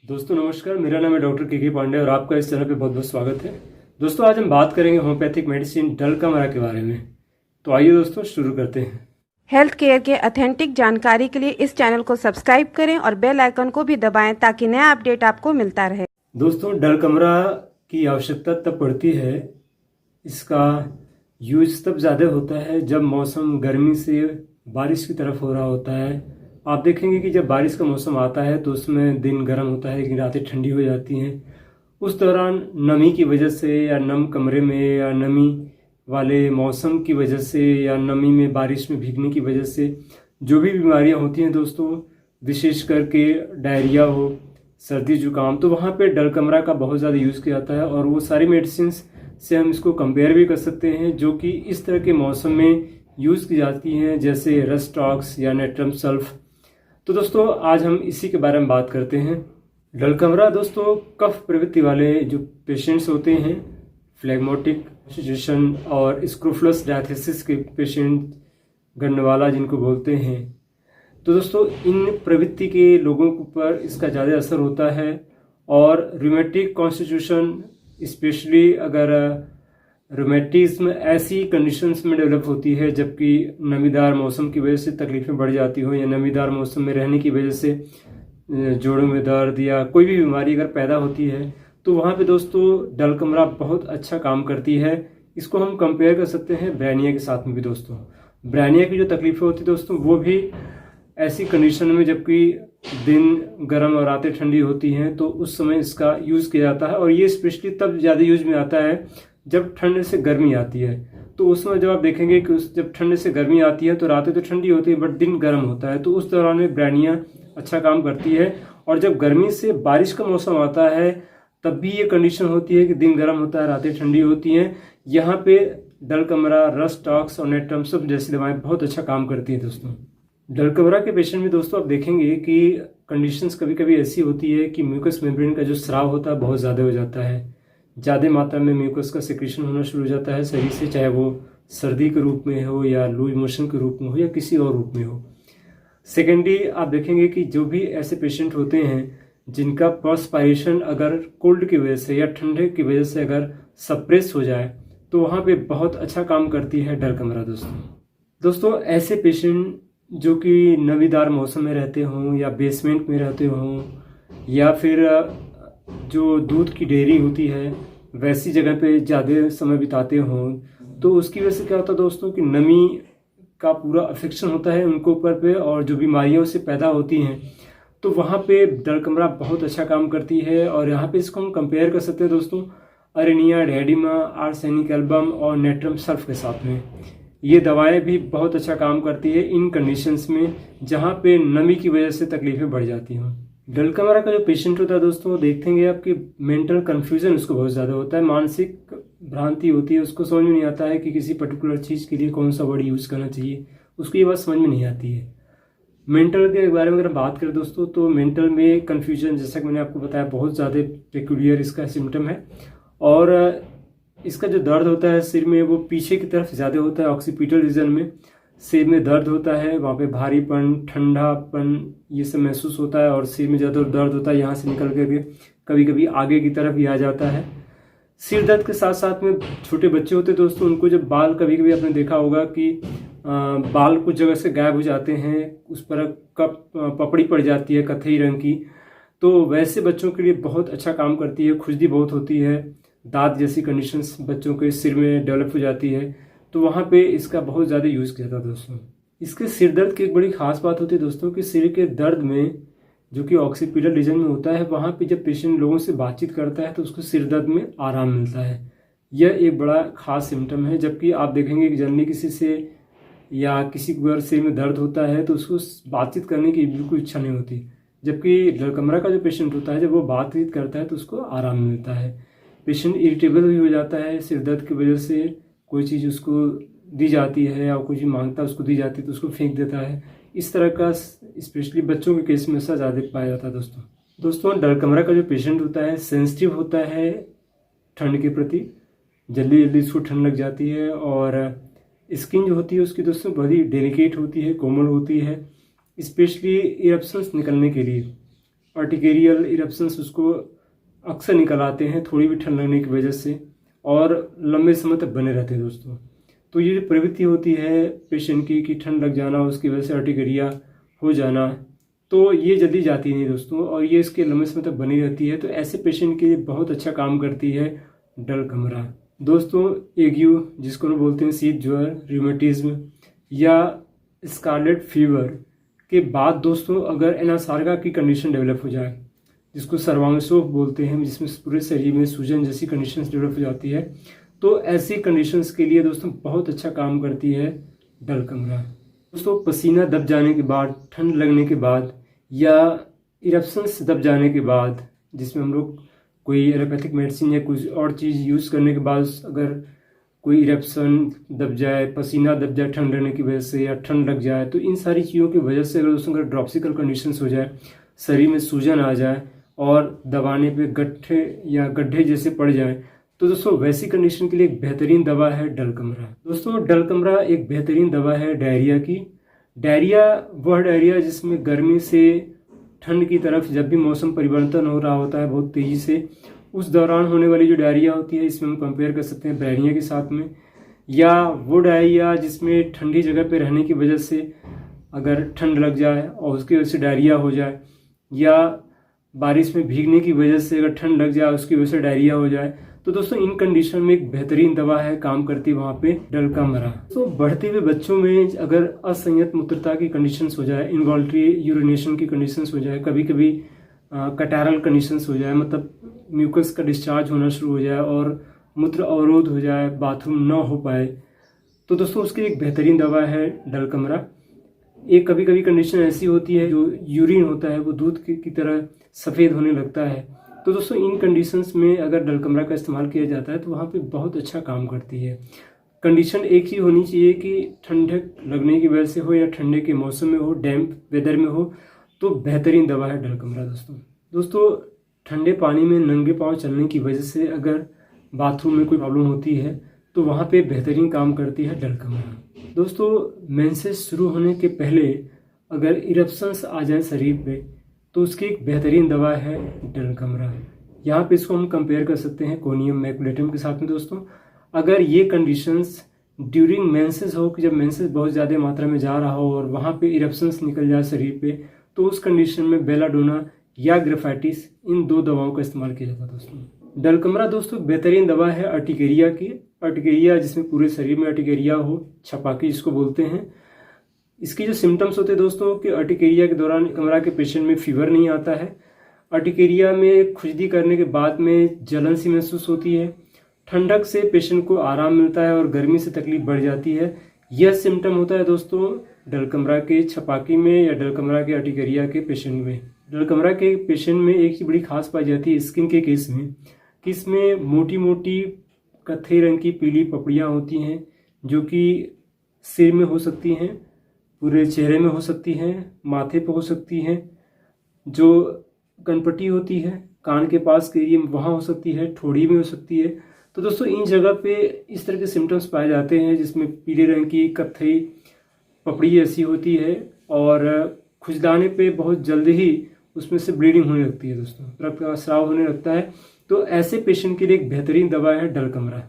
दोस्तों नमस्कार, मेरा नाम है डॉक्टर के पांडे और आपका इस चैनल पे बहुत बहुत स्वागत है। दोस्तों आज हम बात करेंगे होम्योपैथिक मेडिसिन डलकमरा के बारे में। तो आइए दोस्तों शुरू करते हैं। हेल्थ केयर के ऑथेंटिक जानकारी के लिए इस चैनल को सब्सक्राइब करें और बेल आइकन को भी दबाएं ताकि नया अपडेट आपको मिलता रहे। दोस्तों डलकमरा की आवश्यकता तब पड़ती है, इसका यूज तब ज़्यादा होता है जब मौसम गर्मी से बारिश की तरफ हो रहा होता है। आप देखेंगे कि जब बारिश का मौसम आता है तो उसमें दिन गर्म होता है लेकिन रातें ठंडी हो जाती हैं। उस दौरान नमी की वजह से या नम कमरे में या नमी वाले मौसम की वजह से या नमी में बारिश में भीगने की वजह से जो भी बीमारियां होती हैं दोस्तों, विशेष करके डायरिया हो, सर्दी जुकाम, तो वहाँ पे डलकमरा का बहुत ज़्यादा यूज़ किया जाता है। और वो सारी मेडिसिन से हम इसको कंपेयर भी कर सकते हैं जो कि इस तरह के मौसम में यूज़ की जाती हैं, जैसे रस्टॉक्स या नेट्रम सल्फ। तो दोस्तों आज हम इसी के बारे में बात करते हैं। डलकमरा दोस्तों कफ प्रवृत्ति वाले जो पेशेंट्स होते हैं, फ्लेगमोटिक सिचुएशन और स्क्रोफुलस डायथिसिस के पेशेंट, गन्नवाला जिनको बोलते हैं, तो दोस्तों इन प्रवृत्ति के लोगों पर इसका ज़्यादा असर होता है। और रूमेटिक कॉन्स्टिट्यूशन, स्पेशली अगर रूमेटिज्म ऐसी कंडीशंस में डेवलप होती है जबकि नमीदार मौसम की वजह से तकलीफें बढ़ जाती हो या नमीदार मौसम में रहने की वजह से जोड़ों में दर्द या कोई भी बीमारी अगर पैदा होती है, तो वहाँ पे दोस्तों डलकमरा बहुत अच्छा काम करती है। इसको हम कंपेयर कर सकते हैं ब्रैनिया के साथ में भी। दोस्तों ब्रैनिया की जो तकलीफें होती है दोस्तों, वो भी ऐसी कंडीशन में जबकि दिन गर्म और रातें ठंडी होती हैं तो उस समय इसका यूज़ किया जाता है। और ये स्पेशली तब ज़्यादा यूज में आता है जब ठंड से गर्मी आती है। तो उस समय जब आप देखेंगे कि जब ठंड से गर्मी आती है तो रातें तो ठंडी होती है बट दिन गर्म होता है, तो उस दौरान में ब्रैनिया अच्छा काम करती है। और जब गर्मी से बारिश का मौसम आता है तब भी ये कंडीशन होती है कि दिन गर्म होता है, रातें ठंडी होती हैं। यहाँ पे डलकमरा, रस्टॉक्स और नेट्रम सल्फ जैसी दवाएं बहुत अच्छा काम करती हैं। दोस्तों डलकमरा के पेशेंट में दोस्तों आप देखेंगे कि कंडीशंस कभी कभी ऐसी होती है कि म्यूकस मेम्ब्रेन का जो स्राव होता है बहुत ज़्यादा हो जाता है, ज़्यादा मात्रा में म्यूकस का सिक्रेशन होना शुरू हो जाता है शरीर से, चाहे वो सर्दी के रूप में हो या लूज मोशन के रूप में हो या किसी और रूप में हो। सेकेंडली आप देखेंगे कि जो भी ऐसे पेशेंट होते हैं जिनका पर्सपायरेशन अगर कोल्ड की वजह से या ठंडे की वजह से अगर सप्रेस हो जाए तो वहाँ पे बहुत अच्छा काम करती है डलकमरा। दोस्तों ऐसे पेशेंट जो कि नमीदार मौसम में रहते हों या बेसमेंट में रहते हों या फिर जो दूध की डेयरी होती है वैसी जगह पे ज़्यादा समय बिताते हों, तो उसकी वजह से क्या होता है दोस्तों कि नमी का पूरा अफेक्शन होता है उनके ऊपर पे और जो बीमारियों से पैदा होती हैं, तो वहाँ पे डलकमरा बहुत अच्छा काम करती है। और यहाँ पे इसको हम कंपेयर कर सकते हैं दोस्तों अरेनिया, डायडिमा, आर्सेनिक एल्बम और नेट्रम सल्फ के साथ में। ये दवाएं भी बहुत अच्छा काम करती है इन कंडीशंस में जहाँ पे नमी की वजह से तकलीफें बढ़ जाती हों। डलकमरा का जो पेशेंट होता है दोस्तों, वो देखेंगे आपकी मेंटल कन्फ्यूजन उसको बहुत ज़्यादा होता है, मानसिक भ्रांति होती है, उसको समझ में नहीं आता है कि किसी पर्टिकुलर चीज़ के लिए कौन सा वर्ड यूज़ करना चाहिए, उसको ये बात समझ में नहीं आती है। मेंटल के बारे में अगर बात करें दोस्तों, तो मेंटल में कन्फ्यूजन, जैसा कि मैंने आपको बताया, बहुत ज़्यादा पेक्यूलियर इसका सिम्टम है। और इसका जो दर्द होता है सिर में, वो पीछे की तरफ ज़्यादा होता है, ऑक्सीपिटल रीजन में सिर में दर्द होता है, वहाँ पे भारीपन, ठंडापन ये सब महसूस होता है और सिर में ज़्यादा दर्द होता है, यहाँ से निकल करके कभी कभी आगे की तरफ भी आ जाता है। सिर दर्द के साथ साथ में छोटे बच्चे होते हैं दोस्तों, उनको जब बाल, कभी कभी आपने देखा होगा कि बाल कुछ जगह से गायब हो जाते हैं, उस पर पपड़ी पड़ जाती है कथई रंग की, तो वैसे बच्चों के लिए बहुत अच्छा काम करती है। खुजली बहुत होती है, दांत जैसी कंडीशंस बच्चों के सिर में डेवलप हो जाती है, तो वहाँ पे इसका बहुत ज़्यादा यूज़ किया जाता है दोस्तों। इसके सिर दर्द की एक बड़ी खास बात होती है दोस्तों कि सिर के दर्द में जो कि ऑक्सीपिटल रीजन में होता है, वहाँ पे जब पेशेंट लोगों से बातचीत करता है तो उसको सिर दर्द में आराम मिलता है। यह एक बड़ा खास सिम्टम है। जबकि आप देखेंगे कि जनरली किसी से या किसी को अगर सिर में दर्द होता है तो उसको बातचीत करने की बिल्कुल इच्छा नहीं होती, जबकि डलकमरा का जो पेशेंट होता है जब वो बातचीत करता है तो उसको आराम मिलता है। पेशेंट इरिटेबल भी हो जाता है सिर दर्द की वजह से, कोई चीज़ उसको दी जाती है या कोई चीज़ मांगता है उसको दी जाती है तो उसको फेंक देता है। इस तरह का स्पेशली बच्चों के केस में ऐसा ज़्यादा पाया जाता है दोस्तों डलकमरा का जो पेशेंट होता है सेंसिटिव होता है ठंड के प्रति, जल्दी जल्दी उसको ठंड लग जाती है। और स्किन जो होती है उसकी दोस्तों बड़ी डेलिकेट होती है, कोमल होती है, स्पेशली इरप्शंस निकलने के लिए। अर्टिकेरियल इरप्शंस उसको अक्सर निकल आते हैं थोड़ी भी ठंड लगने की वजह से, और लंबे समय तक बने रहते हैं दोस्तों। तो ये जो प्रवृत्ति होती है पेशेंट की कि ठंड लग जाना, उसकी वजह से अर्टिकेरिया हो जाना, तो ये जल्दी जाती नहीं दोस्तों, और ये इसके लंबे समय तक बनी रहती है। तो ऐसे पेशेंट के लिए बहुत अच्छा काम करती है डलकमरा दोस्तों। एग्यू जिसको हम बोलते हैं शीत ज्वर, रिमेटिज्म या स्कारलेट फीवर के बाद दोस्तों अगर एनासार्गा की कंडीशन डेवलप हो जाए, जिसको सर्वांगशोफ बोलते हैं, जिसमें पूरे शरीर में सूजन जैसी कंडीशंस डेवलप हो जाती है, तो ऐसी कंडीशंस के लिए दोस्तों बहुत अच्छा काम करती है डलकमरा दोस्तों। पसीना दब जाने के बाद, ठंड लगने के बाद या इरप्शंस दब जाने के बाद, जिसमें हम लोग कोई एलोपैथिक मेडिसिन या कुछ और चीज़ यूज़ करने के बाद अगर कोई इरप्शन दब जाए, पसीना दब जाए ठंड लगने की वजह से, या ठंड लग जाए, तो इन सारी चीज़ों की वजह से अगर दोस्तों अगर ड्रॉप्सिकल कंडीशंस हो जाए, शरीर में सूजन आ जाए और दबाने पे गट्ठे या गड्ढे जैसे पड़ जाए, तो दोस्तों वैसी कंडीशन के लिए एक बेहतरीन दवा है डलकमरा दोस्तों। डलकमरा एक बेहतरीन दवा है डायरिया की। डायरिया वह डायरिया जिसमें गर्मी से ठंड की तरफ जब भी मौसम परिवर्तन हो रहा होता है बहुत तेज़ी से, उस दौरान होने वाली जो डायरिया होती है, इसमें हम कंपेयर कर सकते हैं बैरिया के साथ में। या वो डायरिया जिसमें ठंडी जगह पे रहने की वजह से अगर ठंड लग जाए और उसकी वजह से डायरिया हो जाए, या बारिश में भीगने की वजह से अगर ठंड लग जाए उसकी वजह से डायरिया हो जाए, तो दोस्तों इन कंडीशन में एक बेहतरीन दवा है, काम करती है वहाँ पे डलकमरा। तो बढ़ते हुए बच्चों में अगर असंयत मूत्रता की कंडीशंस हो जाए, इनवॉल्ट्री यूरिनेशन की कंडीशंस हो जाए, कभी कभी कटैरल कंडीशंस हो जाए, मतलब म्यूकस का डिस्चार्ज होना शुरू हो जाए और मूत्र अवरोध हो जाए, बाथरूम न हो पाए, तो दोस्तों उसकी एक बेहतरीन दवा है डलकमरा। एक कभी कभी कंडीशन ऐसी होती है जो यूरिन होता है वो दूध की तरह सफ़ेद होने लगता है, तो दोस्तों इन कंडीशंस में अगर डलकमरा का इस्तेमाल किया जाता है तो वहाँ पे बहुत अच्छा काम करती है। कंडीशन एक ही होनी चाहिए कि ठंडक लगने की वजह से हो या ठंडे के मौसम में हो, डैम्प वेदर में हो, तो बेहतरीन दवा है डलकमरा दोस्तों। ठंडे पानी में नंगे पाँव चलने की वजह से अगर बाथरूम में कोई प्रॉब्लम होती है तो वहाँ पे बेहतरीन काम करती है डलकमरा दोस्तों। मेंसेस शुरू होने के पहले अगर इरप्शंस आ जाए शरीर पे, तो उसकी एक बेहतरीन दवा है डलकमरा। यहाँ पे इसको हम कंपेयर कर सकते हैं कोनियम मैकुलेटम के साथ में दोस्तों। अगर ये कंडीशंस ड्यूरिंग मेंसेस हो कि जब मेंसेस बहुत ज़्यादा मात्रा में जा रहा हो और वहाँ पे इरप्शंस निकल जाए शरीर पे, तो उस कंडीशन में बेलाडोना या ग्रेफाइटिस, इन दो दवाओं का इस्तेमाल किया जाता है दोस्तों। डलकमरा दोस्तों बेहतरीन दवा है अर्टिकेरिया की। अर्टिकेरिया जिसमें पूरे शरीर में अर्टिकेरिया हो, छपाकी जिसको बोलते हैं। इसकी जो सिम्टम्स होते हैं दोस्तों कि अर्टिकेरिया के दौरान कमरा के पेशेंट में फीवर नहीं आता है, अर्टिकेरिया में खुजली करने के बाद में जलन सी महसूस होती है, ठंडक से पेशेंट को आराम मिलता है और गर्मी से तकलीफ बढ़ जाती है। यह सिम्टम होता है दोस्तों डलकमरा के छपाकी में या डलकमरा के अर्टिकेरिया के पेशेंट में। डलकमरा के पेशेंट में एक ही बड़ी खास पाई जाती है स्किन के केस में कि इसमें मोटी मोटी कत्थई रंग की पीली पपड़ियाँ होती हैं, जो कि सिर में हो सकती हैं, पूरे चेहरे में हो सकती हैं, माथे पे हो सकती हैं, जो कनपट्टी होती है कान के पास के एरिया में वहाँ हो सकती है, ठोड़ी में हो सकती है। तो दोस्तों इन जगह पे इस तरह के सिम्टम्स पाए जाते हैं जिसमें पीले रंग की कत्थई पपड़ी ऐसी होती है और खुजलाने पे बहुत जल्दी ही उसमें से ब्लीडिंग होने लगती है दोस्तों, रक्त का स्राव होने लगता है। तो ऐसे पेशेंट के लिए एक बेहतरीन दवा है डलकमरा।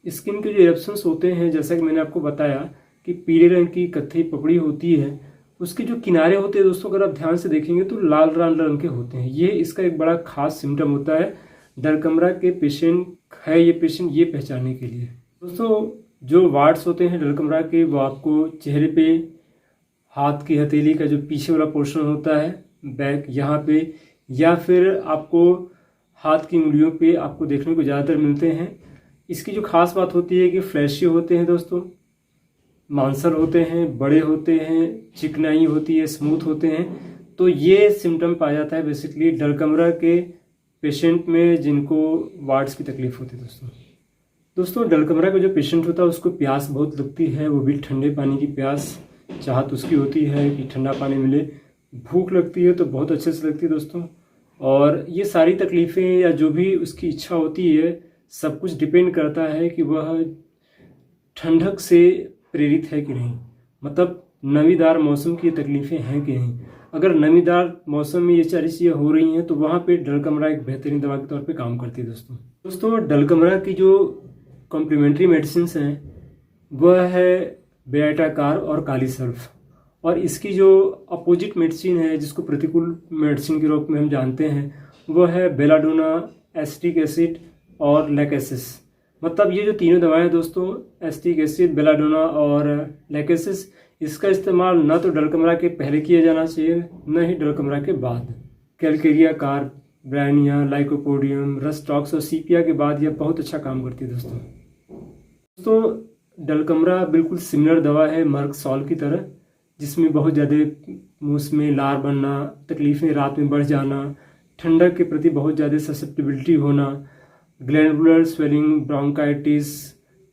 स्किन के जो इरप्शंस होते हैं, जैसा कि मैंने आपको बताया कि पीले रंग की कत्थई पपड़ी होती है, उसके जो किनारे होते हैं दोस्तों अगर आप ध्यान से देखेंगे तो लाल लाल रंग के होते हैं। ये इसका एक बड़ा खास सिम्टम होता है डलकमरा के पेशेंट है ये पेशेंट ये पहचानने के लिए। दोस्तों जो वार्ड्स होते हैं डलकमरा के, वो आपको चेहरे पे हाथ की हथेली का जो पीछे वाला पोर्शन होता है बैक यहाँ पे, या फिर आपको हाथ की उंगलियों पे आपको देखने को ज़्यादातर मिलते हैं। इसकी जो खास बात होती है कि फ्लैशी होते हैं दोस्तों, मांसल होते हैं, बड़े होते हैं, चिकनाई होती है, स्मूथ होते हैं। तो ये सिम्टम पाया जाता है बेसिकली डलकमरा के पेशेंट में जिनको वार्ड्स की तकलीफ होती है दोस्तों। डलकमरा का जो पेशेंट होता है उसको प्यास बहुत लगती है, वो भी ठंडे पानी की प्यास चाहत उसकी होती है कि ठंडा पानी मिले। भूख लगती है तो बहुत अच्छे से लगती है दोस्तों। और ये सारी तकलीफ़ें या जो भी उसकी इच्छा होती है, सब कुछ डिपेंड करता है कि वह ठंडक से प्रेरित है कि नहीं, मतलब नमीदार मौसम की तकलीफ़ें हैं कि नहीं। अगर नमीदार मौसम में ये सारी चीज़ें हो रही हैं तो वहाँ पे डलकमरा एक बेहतरीन दवा के तौर पे काम करती है दोस्तों डलकमरा की जो कॉम्प्लीमेंट्री मेडिसिन हैं वह है बेटाकार और काली सर्फ, और इसकी जो अपोजिट मेडिसिन है जिसको प्रतिकूल मेडिसिन के रूप में हम जानते हैं वह है बेलाडोना, एसिटिक एसिड और लैकेसिस। मतलब ये जो तीनों दवाएं दोस्तों, एसिटिक एसिड, बेलाडोना और लैकेसिस, इसका इस्तेमाल न तो डलकमरा के पहले किया जाना चाहिए न ही डलकमरा के बाद। Calcarea carb, Bryonia, lycopodium, rhus tox और सीपिया के बाद यह बहुत अच्छा काम करती है दोस्तों डलकमरा बिल्कुल सिमिलर दवा है मर्कसॉल की तरह, जिसमें बहुत ज़्यादा मुंह में लार बनना, तकलीफ़ें रात में बढ़ जाना, ठंडक के प्रति बहुत ज़्यादा ससेप्टिबिलिटी होना, ग्लैंडुलर स्वेलिंग, ब्रोंकाइटिस,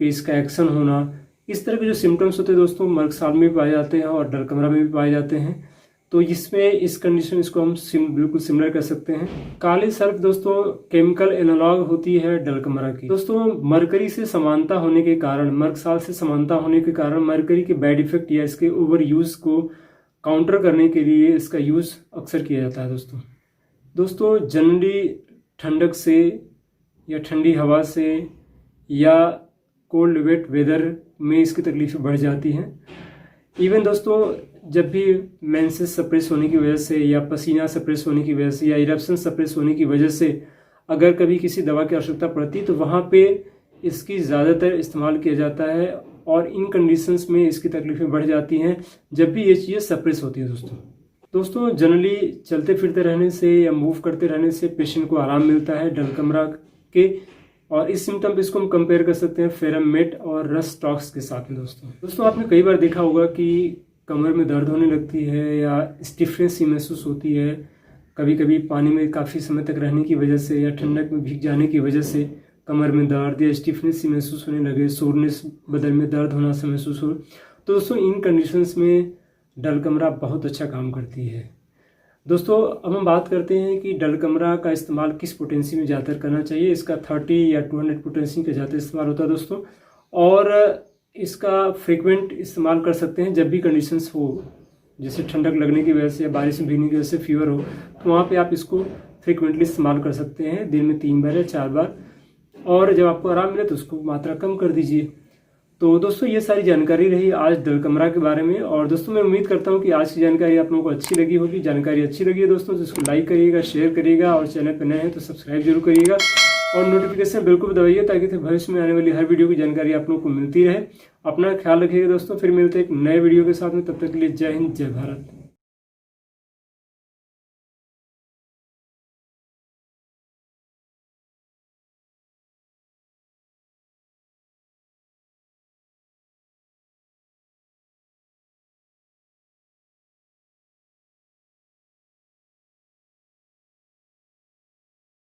पेस का एक्शन होना, इस तरह के जो सिम्टम्स होते हैं दोस्तों मर्कसॉल में भी पाए जाते हैं और डलकमरा में भी पाए जाते हैं। तो इसमें इस कंडीशन इसको हम बिल्कुल सिमिलर कर सकते हैं। काली सर्फ दोस्तों केमिकल एनालॉग होती है डलकमरा की। दोस्तों मरकरी से समानता होने के कारण, मर्कसॉल से समानता होने के कारण मरकरी के बैड इफेक्ट या इसके ओवर यूज को काउंटर करने के लिए इसका यूज अक्सर किया जाता है दोस्तों जनरली ठंडक से या ठंडी हवा से या कोल्ड वेट वेदर में इसकी तकलीफें बढ़ जाती हैं। इवन दोस्तों जब भी मेंसेस सप्रेस होने की वजह से या पसीना सप्रेस होने की वजह से या इरप्शन सप्रेस होने की वजह से अगर कभी किसी दवा की आवश्यकता पड़ती तो वहाँ पे इसकी ज़्यादातर इस्तेमाल किया जाता है, और इन कंडीशंस में इसकी तकलीफें बढ़ जाती हैं जब भी ये चीज़ें सप्रेस होती हैं दोस्तों जनरली चलते फिरते रहने से या मूव करते रहने से पेशेंट को आराम मिलता है डलकमरा के, और इस सिम्टम पे इसको हम कंपेयर कर सकते हैं फेरमेट और रस्टॉक्स के साथ में दोस्तों आपने कई बार देखा होगा कि कमर में दर्द होने लगती है या स्टिफनेस सी महसूस होती है, कभी कभी पानी में काफ़ी समय तक रहने की वजह से या ठंडक में भीग जाने की वजह से कमर में दर्द या स्टिफनेस सी महसूस होने लगे, सोरनेस बदन में दर्द होना से महसूस हो। तो दोस्तों इन कंडीशंस में डलकमरा बहुत अच्छा काम करती है। दोस्तों अब हम बात करते हैं कि डलकमरा का इस्तेमाल किस पोटेंसी में ज़्यादातर करना चाहिए। इसका 30 या 200 पोटेंसी का ज़्यादा इस्तेमाल होता है दोस्तों, और इसका फ्रीक्वेंट इस्तेमाल कर सकते हैं जब भी कंडीशंस हो, जैसे ठंडक लगने की वजह से या बारिश में भीगने की वजह से फीवर हो, तो वहाँ पे आप इसको फ्रीक्वेंटली इस्तेमाल कर सकते हैं, दिन में 3 बार या 4 बार, और जब आपको आराम मिले तो उसको मात्रा कम कर दीजिए। तो दोस्तों ये सारी जानकारी रही आज डलकमरा के बारे में, और दोस्तों मैं उम्मीद करता हूँ कि आज की जानकारी आप लोगों को अच्छी लगी होगी। जानकारी अच्छी लगी है दोस्तों तो इसको लाइक करिएगा, शेयर करिएगा, और चैनल पर नए हैं तो सब्सक्राइब जरूर करिएगा, और नोटिफिकेशन बिल्कुल दबाइए ताकि भविष्य में आने वाली हर वीडियो की जानकारी आप लोगों को मिलती रहे। अपना ख्याल रखिएगा दोस्तों, फिर मिलते हैं एक नए वीडियो के साथ में, तब तक के लिए जय हिंद, जय भारत।